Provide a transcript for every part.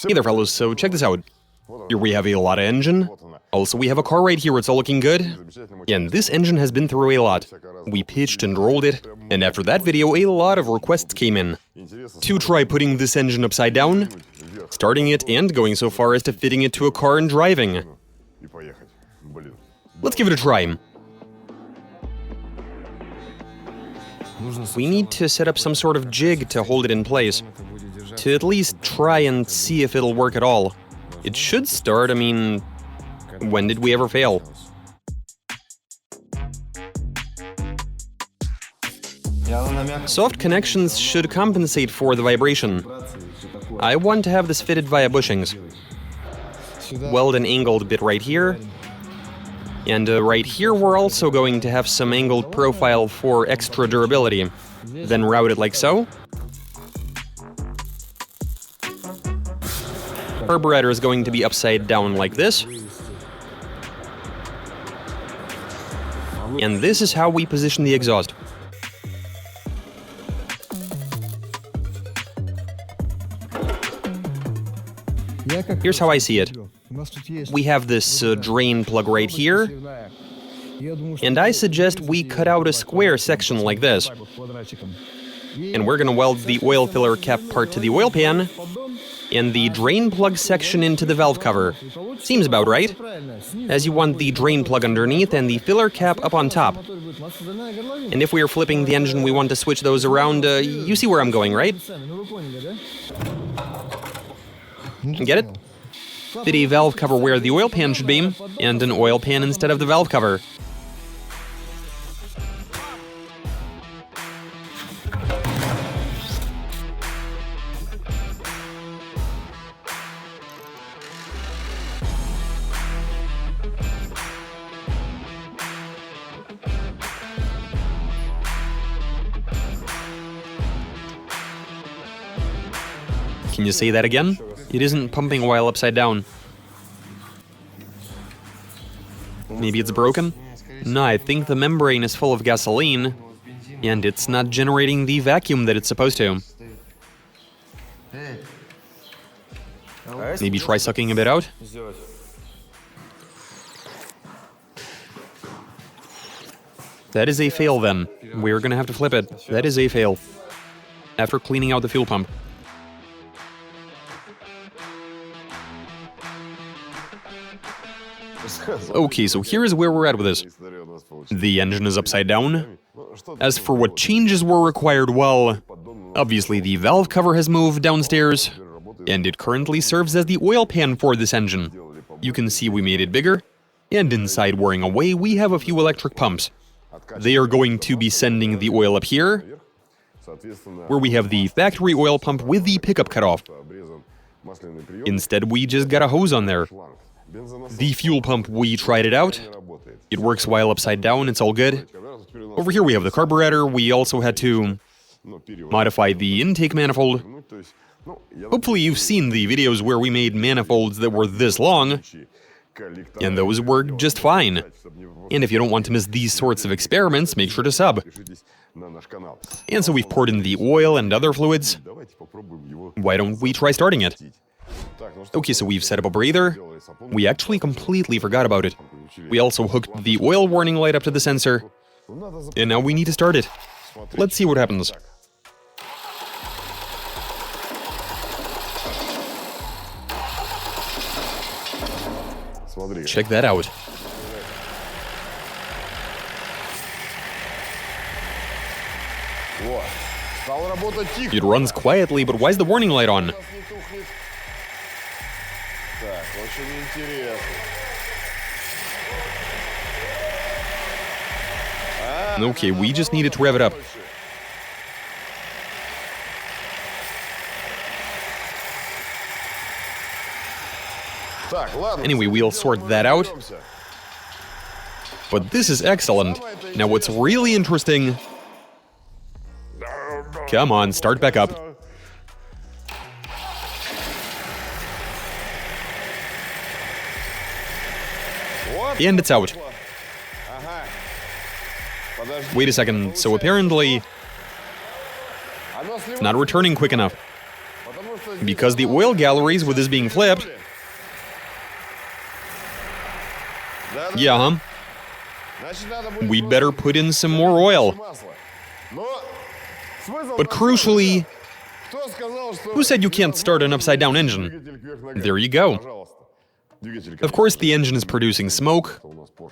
Hey there fellas, so check this out. Here we have a Lada engine. Also we have a car right here, it's all looking good. And this engine has been through a lot. We pitched and rolled it, and after that video a lot of requests came in to try putting this engine upside down, starting it and going so far as to fitting it to a car and driving. Let's give it a try. We need to set up some sort of jig to hold it in place, to at least try and see if it'll work at all. It should start, I mean, when did we ever fail? Soft connections should compensate for the vibration. I want to have this fitted via bushings. Weld an angled bit right here. And right here we're also going to have some angled profile for extra durability. Then route it like so. Carburetor is going to be upside down like this. And this is how we position the exhaust. Here's how I see it. We have this drain plug right here, and I suggest we cut out a square section like this. And we're gonna weld the oil filler cap part to the oil pan, and the drain plug section into the valve cover. Seems about right, as you want the drain plug underneath and the filler cap up on top. And if we are flipping the engine, we want to switch those around. You see where I'm going, right? Get it? Fit a valve cover where the oil pan should be, and an oil pan instead of the valve cover. Can you say that again? It isn't pumping while upside down. Maybe it's broken? No, I think the membrane is full of gasoline, and it's not generating the vacuum that it's supposed to. Maybe try sucking a bit out? That is a fail then. We're gonna have to flip it. That is a fail. After cleaning out the fuel pump. Okay, so here is where we're at with this. The engine is upside down. As for what changes were required, well, obviously the valve cover has moved downstairs, and it currently serves as the oil pan for this engine. You can see we made it bigger, and inside wearing away we have a few electric pumps. They are going to be sending the oil up here, where we have the factory oil pump with the pickup cut off. Instead we just got a hose on there. The fuel pump, we tried it out. It works while upside down, it's all good. Over here we have the carburetor. We also had to modify the intake manifold. Hopefully you've seen the videos where we made manifolds that were this long, and those work just fine. And if you don't want to miss these sorts of experiments, make sure to sub. And so we've poured in the oil and other fluids. Why don't we try starting it? Okay, so we've set up a breather. We actually completely forgot about it. We also hooked the oil warning light up to the sensor. And now we need to start it. Let's see what happens. Check that out. It runs quietly, but why is the warning light on? Okay, we just needed to rev it up. Anyway, we'll sort that out. But this is excellent. Now what's really interesting... Come on, start back up. And it's out. Wait a second, so apparently it's not returning quick enough. because the oil galleries, with this being flipped... Yeah, we'd better put in some more oil. But crucially, who said you can't start an upside-down engine? There you go. Of course, the engine is producing smoke.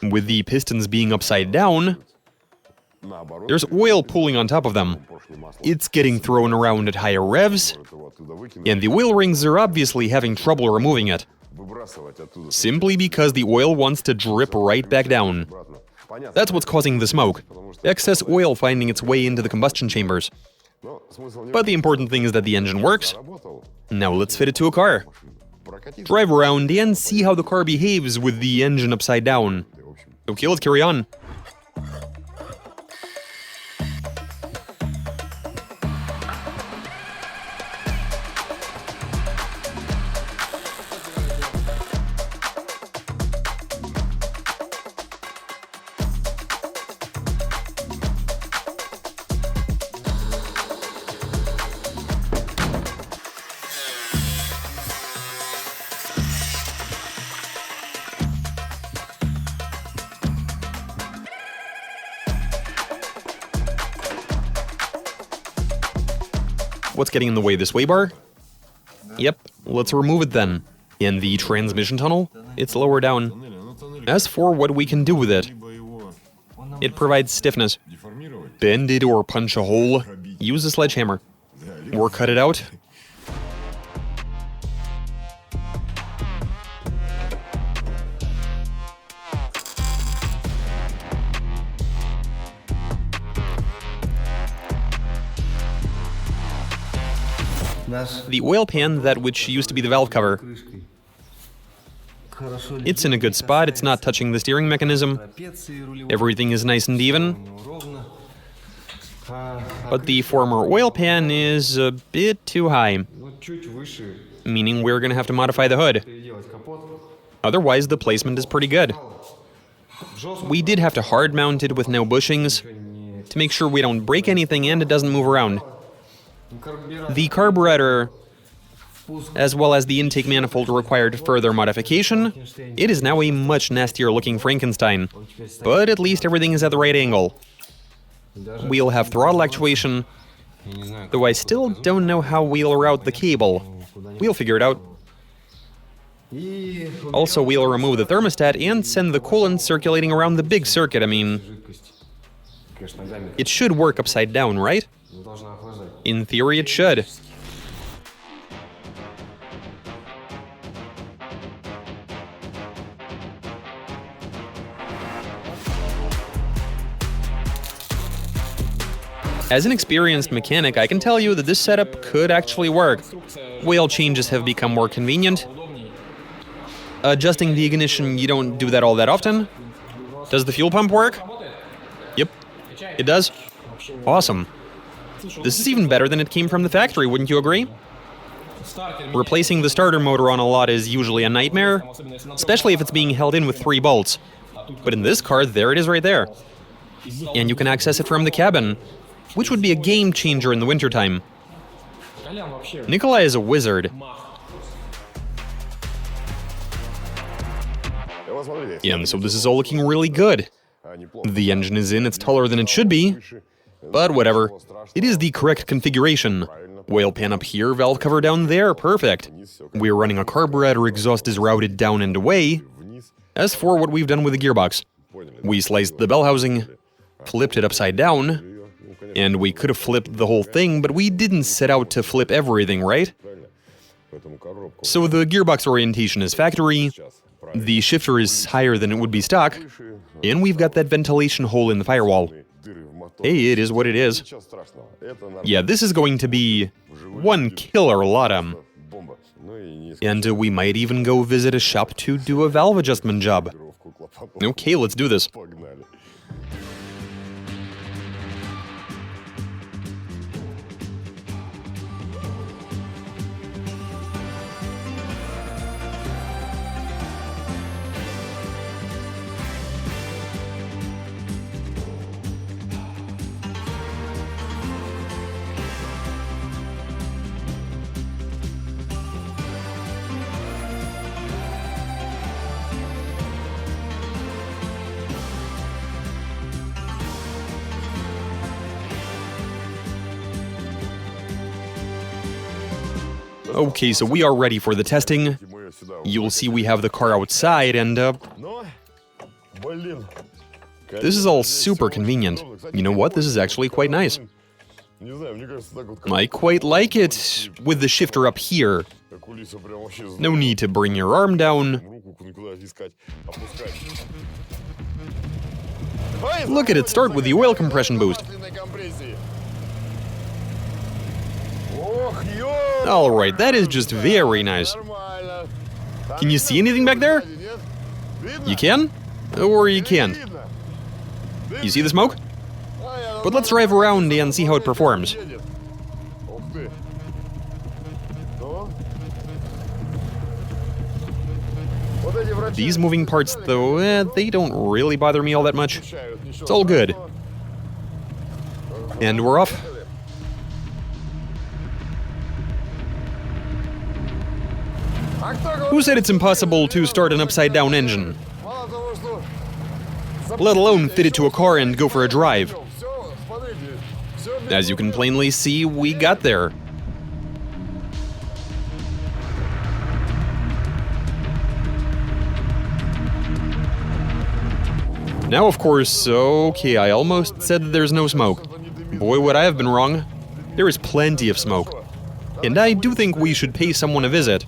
With the pistons being upside down, there's oil pooling on top of them. It's getting thrown around at higher revs, and the oil rings are obviously having trouble removing it, simply because the oil wants to drip right back down. That's what's causing the smoke. Excess oil finding its way into the combustion chambers. But the important thing is that the engine works. Now let's fit it to a car. Drive around and see how the car behaves with the engine upside down. Okay, let's carry on. What's getting in the way, this sway bar? Yep, let's remove it then. And the transmission tunnel? It's lower down. As for what we can do with it, it provides stiffness. Bend it or punch a hole, use a sledgehammer, or cut it out. The oil pan, that which used to be the valve cover, it's in a good spot, it's not touching the steering mechanism, everything is nice and even. But the former oil pan is a bit too high, meaning we're gonna have to modify the hood. Otherwise, the placement is pretty good. We did have to hard mount it with no bushings to make sure we don't break anything and it doesn't move around. The carburetor, as well as the intake manifold, required further modification. It is now a much nastier looking Frankenstein, but at least everything is at the right angle. We'll have throttle actuation, though I still don't know how we'll route the cable. We'll figure it out. Also, we'll remove the thermostat and send the coolant circulating around the big circuit. I mean, it should work upside down, right? In theory, it should. As an experienced mechanic, I can tell you that this setup could actually work. Oil changes have become more convenient. Adjusting the ignition, you don't do that all that often. Does the fuel pump work? Yep, it does. Awesome. This is even better than it came from the factory, wouldn't you agree? Replacing the starter motor on a lot is usually a nightmare, especially if it's being held in with 3 bolts. But in this car, there it is right there. And you can access it from the cabin, which would be a game changer in the wintertime. Nikolai is a wizard. And so this is all looking really good. The engine is in, it's taller than it should be. But whatever, it is the correct configuration. Oil pan up here, valve cover down there, perfect. We're running a carburetor, exhaust is routed down and away. As for what we've done with the gearbox, we sliced the bell housing, flipped it upside down, and we could have flipped the whole thing, but we didn't set out to flip everything, right? So the gearbox orientation is factory, the shifter is higher than it would be stock, and we've got that ventilation hole in the firewall. Hey, it is what it is. Yeah, this is going to be one killer LADA. And we might even go visit a shop to do a valve adjustment job. Okay, let's do this. Okay, so we are ready for the testing. You'll see we have the car outside, and this is all super convenient. You know what? This is actually quite nice. I quite like it with the shifter up here. No need to bring your arm down. Look at it start with the oil compression boost. Alright, that is just very nice. Can you see anything back there? You can? Or you can't? You see the smoke? But let's drive around and see how it performs. These moving parts, though, they don't really bother me all that much. It's all good. And we're off. Who said it's impossible to start an upside-down engine? Let alone fit it to a car and go for a drive. As you can plainly see, we got there. Now, of course, okay, I almost said that there's no smoke. Boy, would I have been wrong. There is plenty of smoke. And I do think we should pay someone a visit.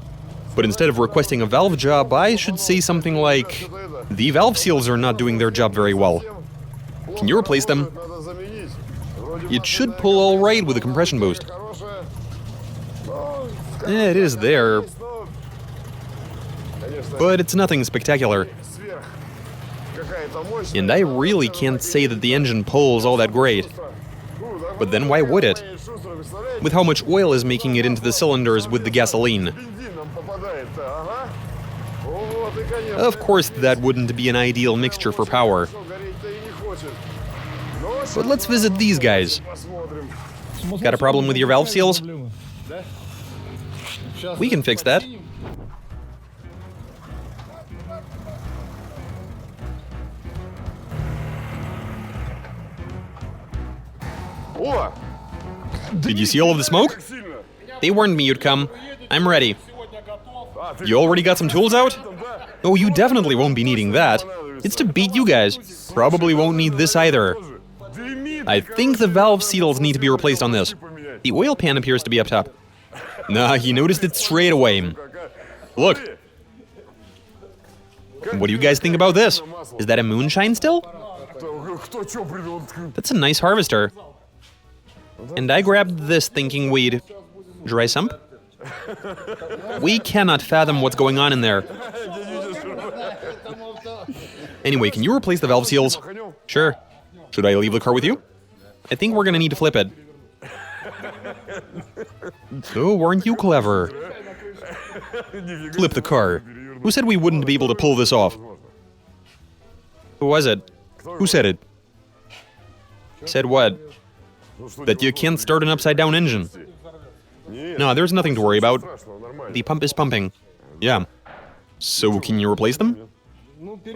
But instead of requesting a valve job, I should say something like, the valve seals are not doing their job very well. Can you replace them? It should pull all right with the compression boost. It is there. But it's nothing spectacular. And I really can't say that the engine pulls all that great. But then why would it? With how much oil is making it into the cylinders with the gasoline. Of course, that wouldn't be an ideal mixture for power. But let's visit these guys. Got a problem with your valve seals? We can fix that. Did you see all of the smoke? They warned me you'd come. I'm ready. You already got some tools out? Oh, you definitely won't be needing that. It's to beat you guys. Probably won't need this either. I think the valve seals need to be replaced on this. The oil pan appears to be up top. Nah, he noticed it straight away. Look. What do you guys think about this? Is that a moonshine still? That's a nice harvester. And I grabbed this thinking we'd dry sump? We cannot fathom what's going on in there. Anyway, can you replace the valve seals? Sure. Should I leave the car with you? I think we're gonna need to flip it. Oh, weren't you clever? Flip the car. Who said we wouldn't be able to pull this off? Who was it? Who said it? Said what? That you can't start an upside-down engine. No, there's nothing to worry about. The pump is pumping. Yeah. So can you replace them?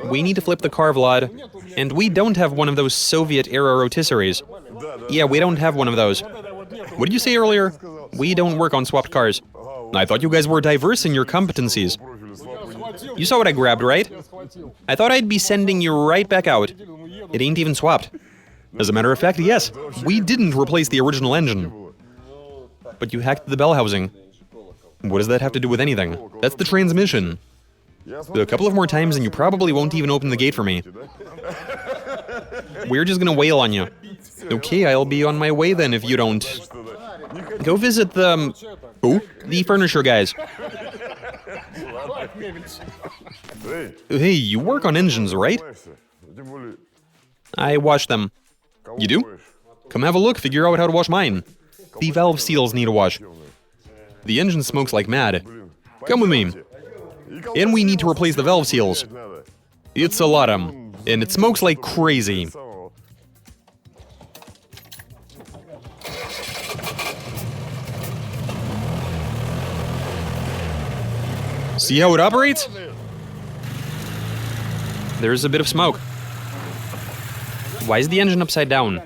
We need to flip the car, Vlad. And we don't have one of those Soviet-era rotisseries. Yeah, we don't have one of those. What did you say earlier? We don't work on swapped cars. I thought you guys were diverse in your competencies. You saw what I grabbed, right? I thought I'd be sending you right back out. It ain't even swapped. As a matter of fact, yes, we didn't replace the original engine. But you hacked the bell housing. What does that have to do with anything? That's the transmission. A couple of more times and you probably won't even open the gate for me. We're just gonna wail on you. Okay, I'll be on my way then if you don't. Go visit the... Who? The furniture guys. Hey, you work on engines, right? I wash them. You do? Come have a look, figure out how to wash mine. The valve seals need a wash. The engine smokes like mad. Come with me. And we need to replace the valve seals. It's a lot of them, and it smokes like crazy. See how it operates? There's a bit of smoke. Why is the engine upside down?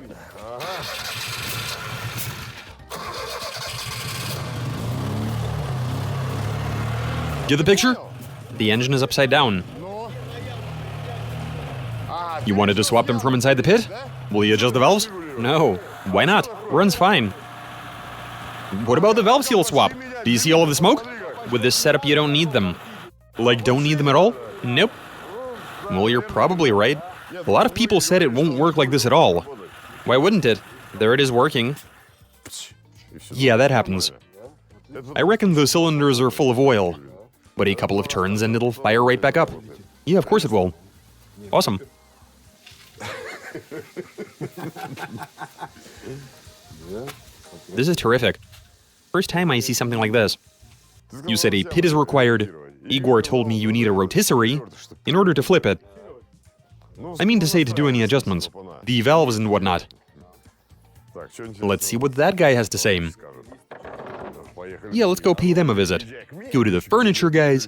Get the picture? The engine is upside down. You wanted to swap them from inside the pit? Will you adjust the valves? No. Why not? Runs fine. What about the valve seal swap? Do you see all of the smoke? With this setup, you don't need them. Like, don't need them at all? Nope. Well, you're probably right. A lot of people said it won't work like this at all. Why wouldn't it? There it is working. Yeah, that happens. I reckon the cylinders are full of oil. But a couple of turns and it'll fire right back up. Yeah, of course it will. Awesome. This is terrific. First time I see something like this. You said a pit is required. Igor told me you need a rotisserie in order to flip it. I mean to say to do any adjustments. The valves and whatnot. Let's see what that guy has to say. Yeah, let's go pay them a visit. Go to the furniture guys.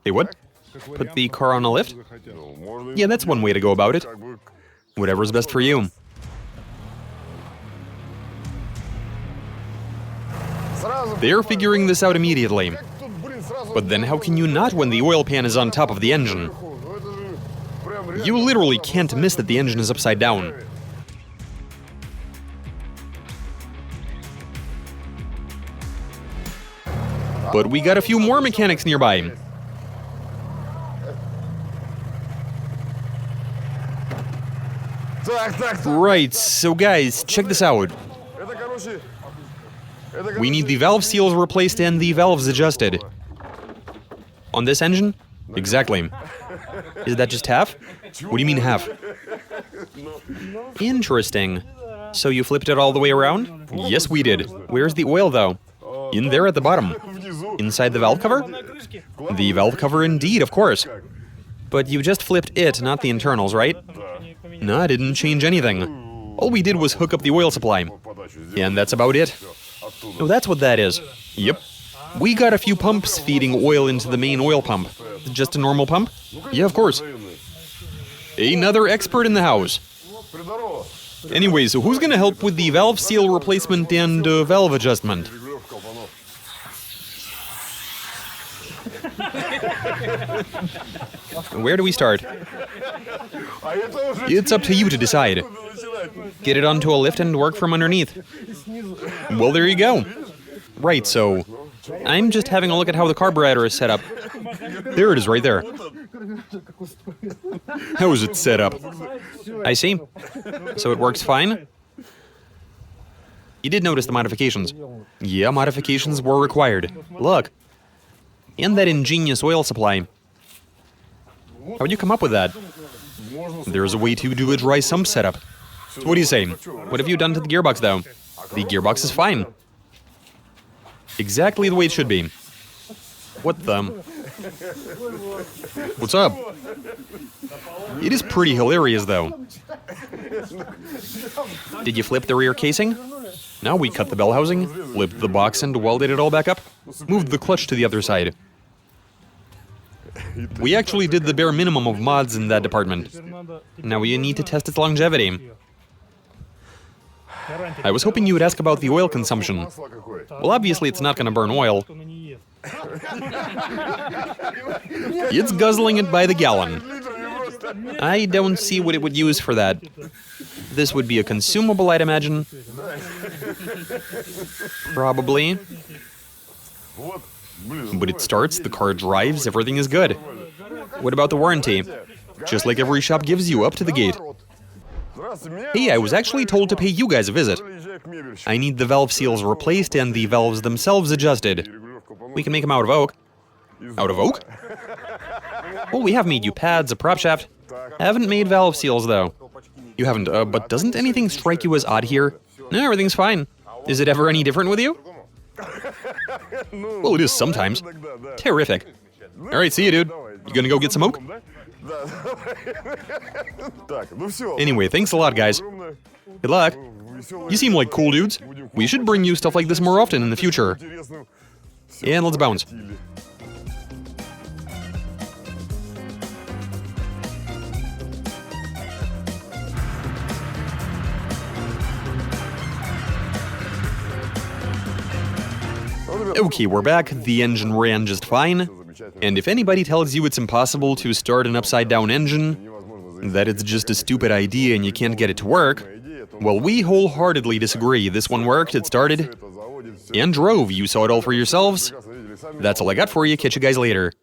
Hey, what? Put the car on a lift? Yeah, that's one way to go about it. Whatever's best for you. They're figuring this out immediately. But then how can you not when the oil pan is on top of the engine? You literally can't miss that the engine is upside down. But we got a few more mechanics nearby. Right, so guys, check this out. We need the valve seals replaced and the valves adjusted. On this engine? Exactly. Is that just half? What do you mean half? Interesting. So you flipped it all the way around? Yes, we did. Where's the oil, though? In there at the bottom. Inside the valve cover? The valve cover indeed, of course. But you just flipped it, not the internals, right? No, I didn't change anything. All we did was hook up the oil supply. And that's about it. Oh, that's what that is. Yep. We got a few pumps feeding oil into the main oil pump. Just a normal pump? Yeah, of course. Another expert in the house. Anyways, so who's gonna help with the valve seal replacement and valve adjustment? Where do we start? It's up to you to decide. Get it onto a lift and work from underneath. Well, there you go. Right, so I'm just having a look at how the carburetor is set up. There it is right there. How is it set up? I see. So it works fine? You did notice the modifications. Yeah, modifications were required. Look. And that ingenious oil supply. How'd you come up with that? There's a way to do a dry sump setup. What do you say? What have you done to the gearbox, though? The gearbox is fine. Exactly the way it should be. What the... What's up? It is pretty hilarious, though. Did you flip the rear casing? No, we cut the bell housing, flipped the box and welded it all back up. Moved the clutch to the other side. We actually did the bare minimum of mods in that department. Now we need to test its longevity. I was hoping you would ask about the oil consumption. Well, obviously it's not gonna burn oil. It's guzzling it by the gallon. I don't see what it would use for that. This would be a consumable, I'd imagine. Probably. But it starts, the car drives, everything is good. What about the warranty? Just like every shop gives you up to the gate. Hey, I was actually told to pay you guys a visit. I need the valve seals replaced and the valves themselves adjusted. We can make them out of oak. Out of oak? Well, we have made you pads, a prop shaft. Haven't made valve seals, though. You haven't, but doesn't anything strike you as odd here? No, everything's fine. Is it ever any different with you? Well, it is sometimes. Terrific. Alright, see you, dude. You gonna go get some oak? Anyway, thanks a lot, guys. Good luck. You seem like cool dudes. We should bring you stuff like this more often in the future. And let's bounce. Okay, we're back. The engine ran just fine. And if anybody tells you it's impossible to start an upside-down engine, that it's just a stupid idea and you can't get it to work, well, we wholeheartedly disagree. This one worked, it started, and drove. You saw it all for yourselves. That's all I got for you. Catch you guys later.